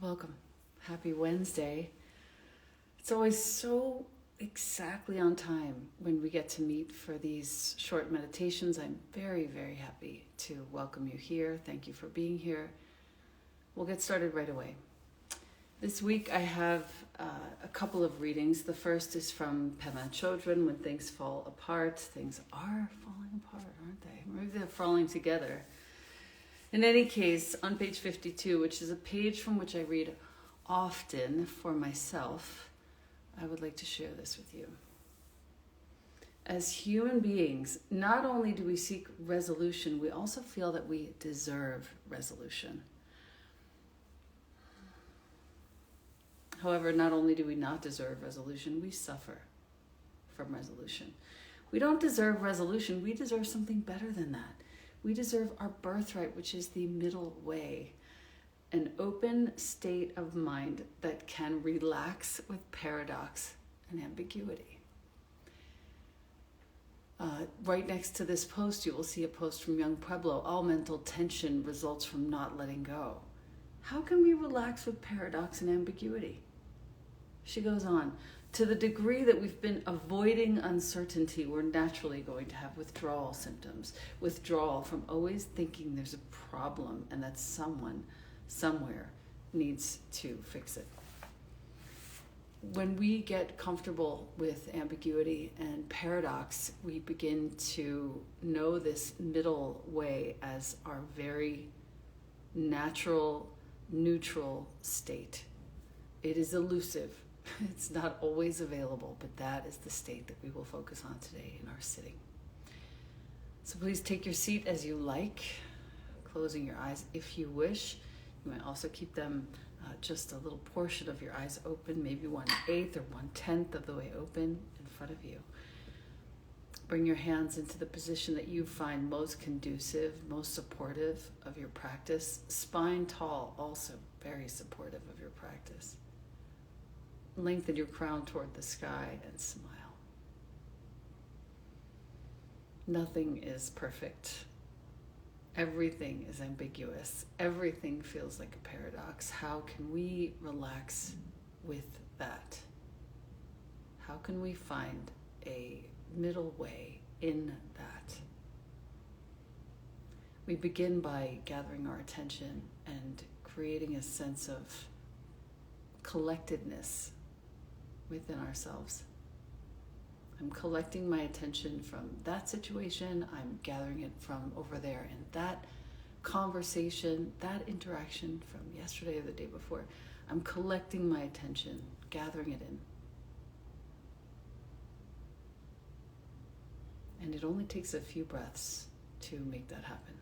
Welcome. Happy Wednesday. It's always so exactly on time when we get to meet for these short meditations. I'm very, very happy to welcome you here. Thank you for being here. We'll get started right away. This week I have a couple of readings. The first is from Pema Chodron, When Things Fall Apart. Things are falling apart, aren't they? Maybe they're falling together. In any case, on page 52, which is a page from which I read often for myself, I would like to share this with you. As human beings, not only do we seek resolution, we also feel that we deserve resolution. However, not only do we not deserve resolution, we suffer from resolution. We don't deserve resolution, we deserve something better than that. We deserve our birthright, which is the middle way, an open state of mind that can relax with paradox and ambiguity. Right next to this post, you will see a post from Young Pueblo. All mental tension results from not letting go. How can we relax with paradox and ambiguity? She goes on, to the degree that we've been avoiding uncertainty, we're naturally going to have withdrawal symptoms. Withdrawal from always thinking there's a problem and that someone, somewhere, needs to fix it. When we get comfortable with ambiguity and paradox, we begin to know this middle way as our very natural, neutral state. It is elusive. It's not always available, but that is the state that we will focus on today in our sitting. So please take your seat as you like, closing your eyes if you wish. You might also keep them just a little portion of your eyes open, maybe 1/8 or 1/10 of the way open in front of you. Bring your hands into the position that you find most conducive, most supportive of your practice. Spine tall, also very supportive of your practice. Lengthen your crown toward the sky and smile. Nothing is perfect. Everything is ambiguous. Everything feels like a paradox. How can we relax with that? How can we find a middle way in that? We begin by gathering our attention and creating a sense of collectedness within ourselves. I'm collecting my attention from that situation. I'm gathering it from over there in that conversation, that interaction from yesterday or the day before. I'm collecting my attention, gathering it in. And it only takes a few breaths to make that happen.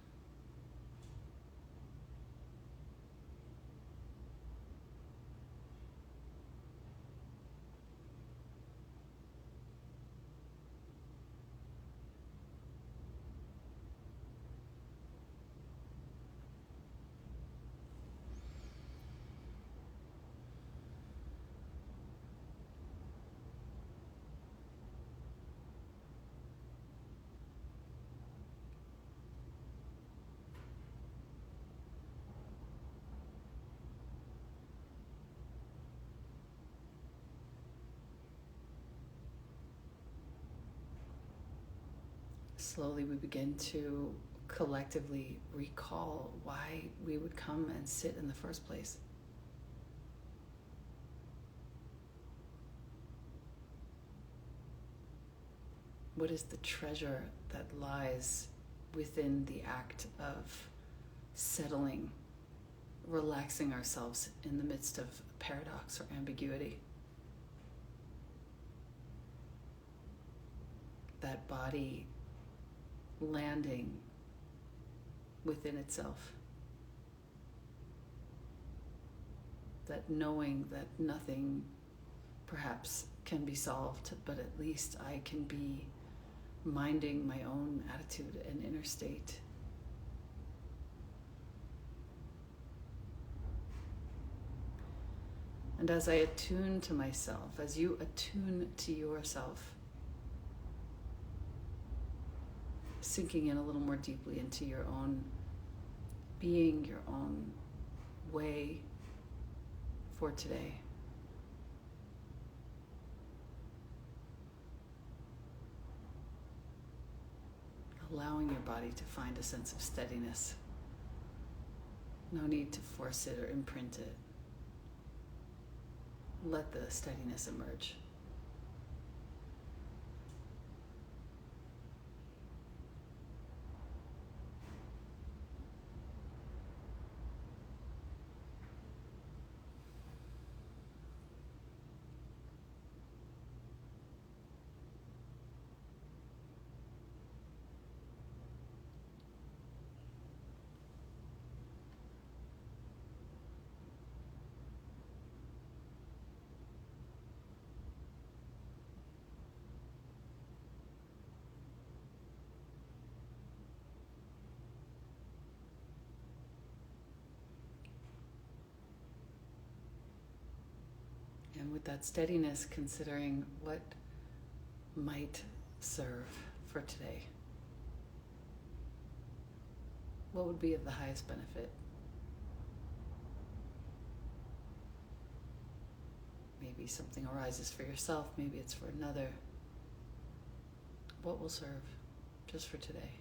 Slowly we begin to collectively recall why we would come and sit in the first place. What is the treasure that lies within the act of settling, relaxing ourselves in the midst of paradox or ambiguity? That body landing within itself. That knowing that nothing perhaps can be solved, but at least I can be minding my own attitude and inner state. And as I attune to myself, as you attune to yourself, sinking in a little more deeply into your own being, your own way, for today. Allowing your body to find a sense of steadiness. No need to force it or imprint it. Let the steadiness emerge. And with that steadiness, considering what might serve for today. What would be of the highest benefit? Maybe something arises for yourself, maybe it's for another. What will serve just for today?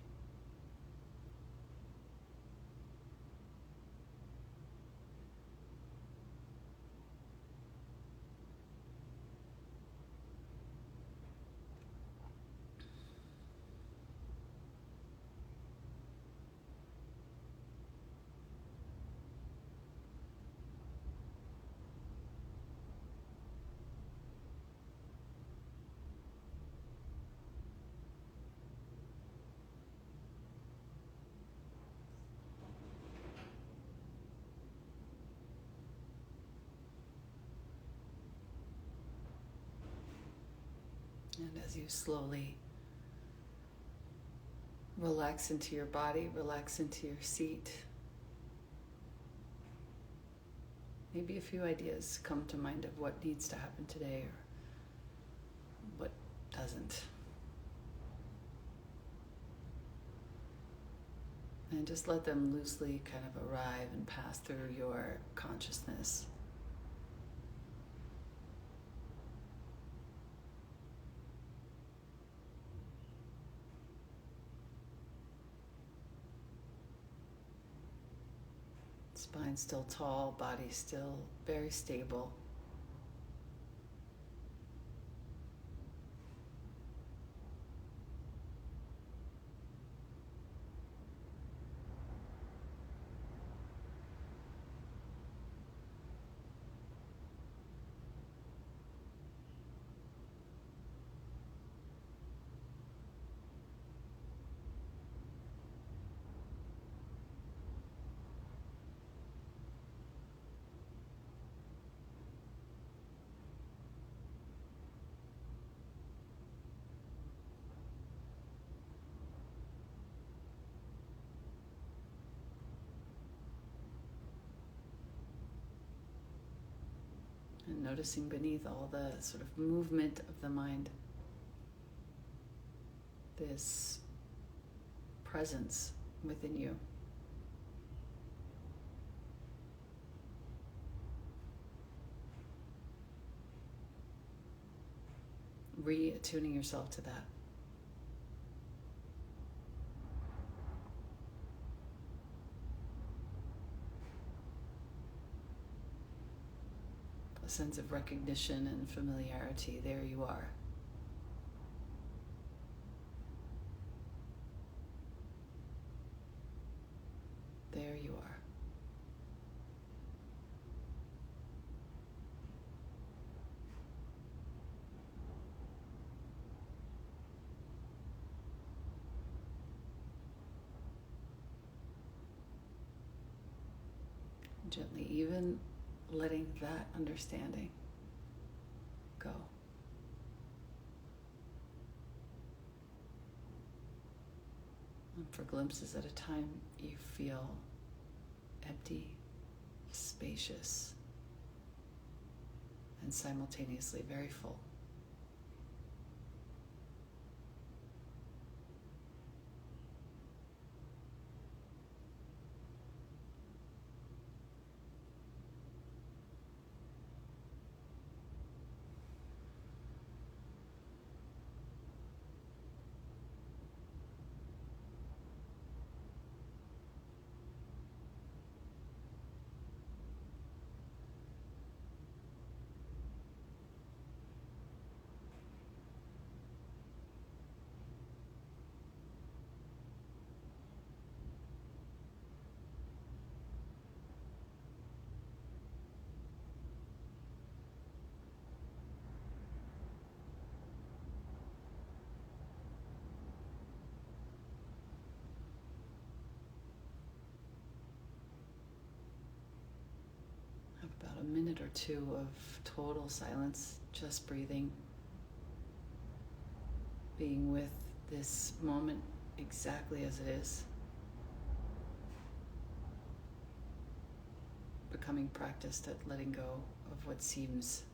And as you slowly relax into your body, relax into your seat, maybe a few ideas come to mind of what needs to happen today or what doesn't. And just let them loosely kind of arrive and pass through your consciousness. Spine still tall, body still very stable. And noticing beneath all the sort of movement of the mind, this presence within you. Reattuning yourself to that. A sense of recognition and familiarity. There you are. There you are. Gently, even letting that understanding go. And for glimpses at a time, you feel empty, spacious, and simultaneously very full. about a minute or two of total silence, just breathing, being with this moment exactly as it is, becoming practiced at letting go of what seems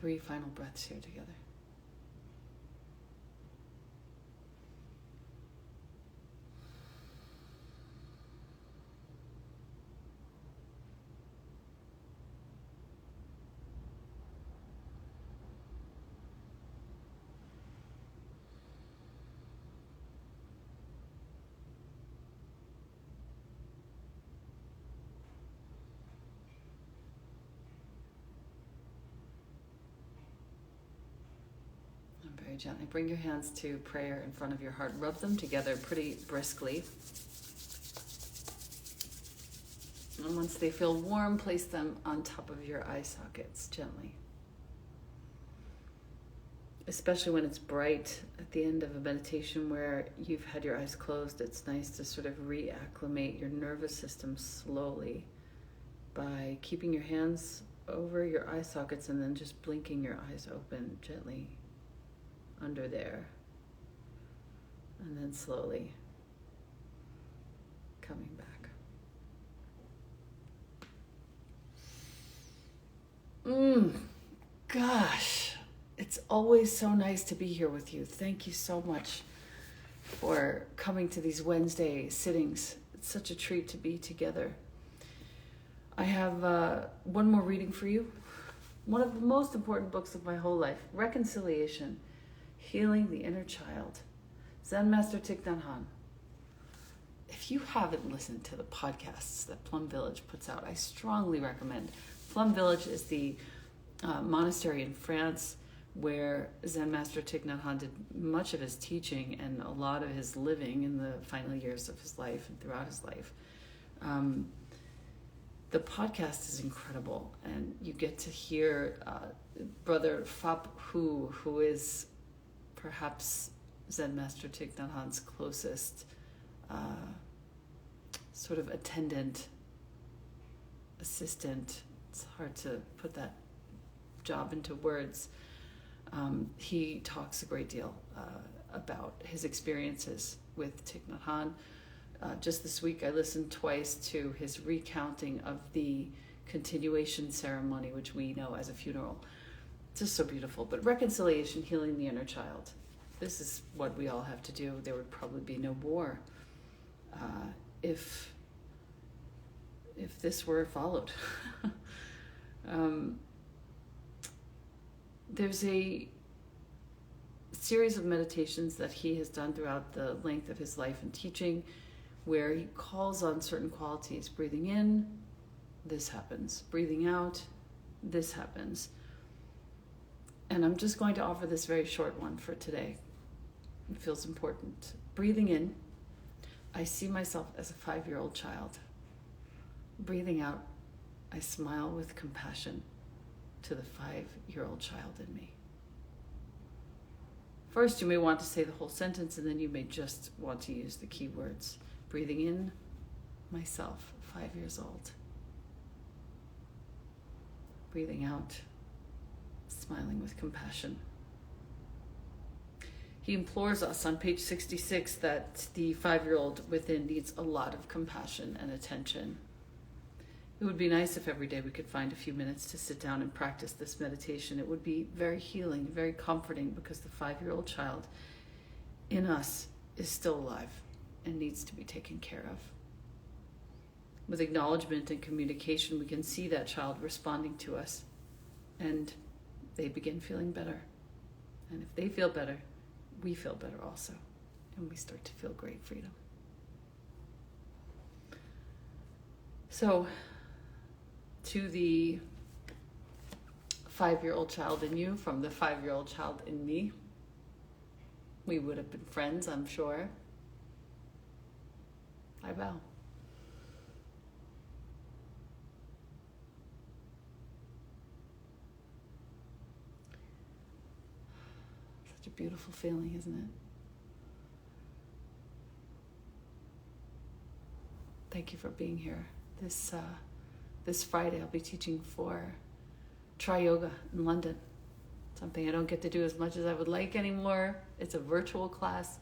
three final breaths here together. Very gently bring your hands to prayer in front of your heart. Rub them together pretty briskly. And once they feel warm, place them on top of your eye sockets gently. Especially when it's bright at the end of a meditation where you've had your eyes closed, it's nice to sort of reacclimate your nervous system slowly by keeping your hands over your eye sockets and then just blinking your eyes open gently under there, and then slowly coming back. Gosh, it's always so nice to be here with you. Thank you so much for coming to these Wednesday sittings. It's such a treat to be together. I have one more reading for you. One of the most important books of my whole life, Reconciliation, Healing the Inner Child, Zen Master Thich Nhat Hanh. If you haven't listened to the podcasts that Plum Village puts out, I strongly recommend. Plum Village is the monastery in France where Zen Master Thich Nhat Hanh did much of his teaching and a lot of his living in the final years of his life and throughout his life. The podcast is incredible, and you get to hear Brother Phap Huu, who is perhaps Zen Master Thich Nhat Hanh's closest sort of attendant, assistant. It's hard to put that job into words. He talks a great deal about his experiences with Thich Nhat Hanh. Just this week I listened twice to his recounting of the continuation ceremony, which we know as a funeral. Just so beautiful. But reconciliation, healing the inner child. This is what we all have to do. There would probably be no war if this were followed. There's a series of meditations that he has done throughout the length of his life and teaching where he calls on certain qualities. Breathing in, this happens. Breathing out, this happens. And I'm just going to offer this very short one for today. It feels important. Breathing in, I see myself as a 5-year-old child. Breathing out, I smile with compassion to the 5-year-old child in me. First, you may want to say the whole sentence, and then you may just want to use the key words. Breathing in, myself, 5 years old. Breathing out, smiling with compassion. He implores us on page 66 that the 5-year-old within needs a lot of compassion and attention. It would be nice if every day we could find a few minutes to sit down and practice this meditation. It would be very healing, very comforting, because the 5-year-old child in us is still alive and needs to be taken care of. With acknowledgement and communication, we can see that child responding to us, and they begin feeling better. And if they feel better, we feel better also, and we start to feel great freedom. So, to the 5-year-old child in you from the 5-year-old child in me, we would have been friends, I'm sure. I bow. Such a beautiful feeling, isn't it? Thank you for being here. This Friday I'll be teaching for Tri Yoga in London. Something I don't get to do as much as I would like anymore. It's a virtual class.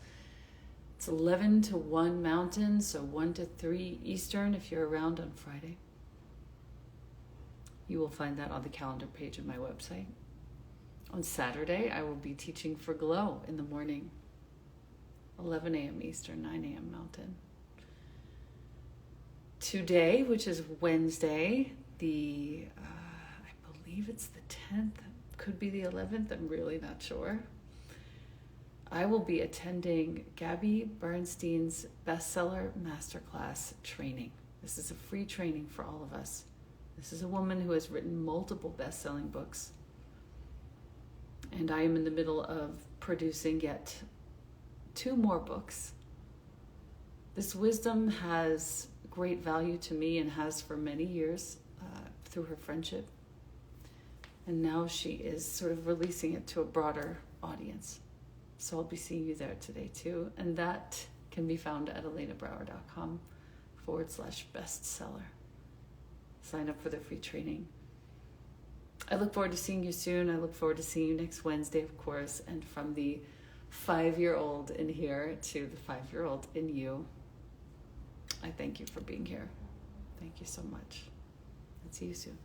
It's 11 to 1 Mountain, so 1 to 3 Eastern if you're around on Friday. You will find that on the calendar page of my website. On Saturday, I will be teaching for Glow in the morning, 11 a.m. Eastern, 9 a.m. Mountain. Today, which is Wednesday, I believe it's the 10th, could be the 11th, I'm really not sure. I will be attending Gabby Bernstein's bestseller masterclass training. This is a free training for all of us. This is a woman who has written multiple best-selling books. And I am in the middle of producing yet 2 more books. This wisdom has great value to me and has for many years through her friendship. And now she is sort of releasing it to a broader audience. So I'll be seeing you there today too. And that can be found at elenabrower.com/bestseller. Sign up for the free training. I look forward to seeing you soon. I look forward to seeing you next Wednesday, of course. And from the 5-year-old in here to the 5-year-old in you, I thank you for being here. Thank you so much. And see you soon.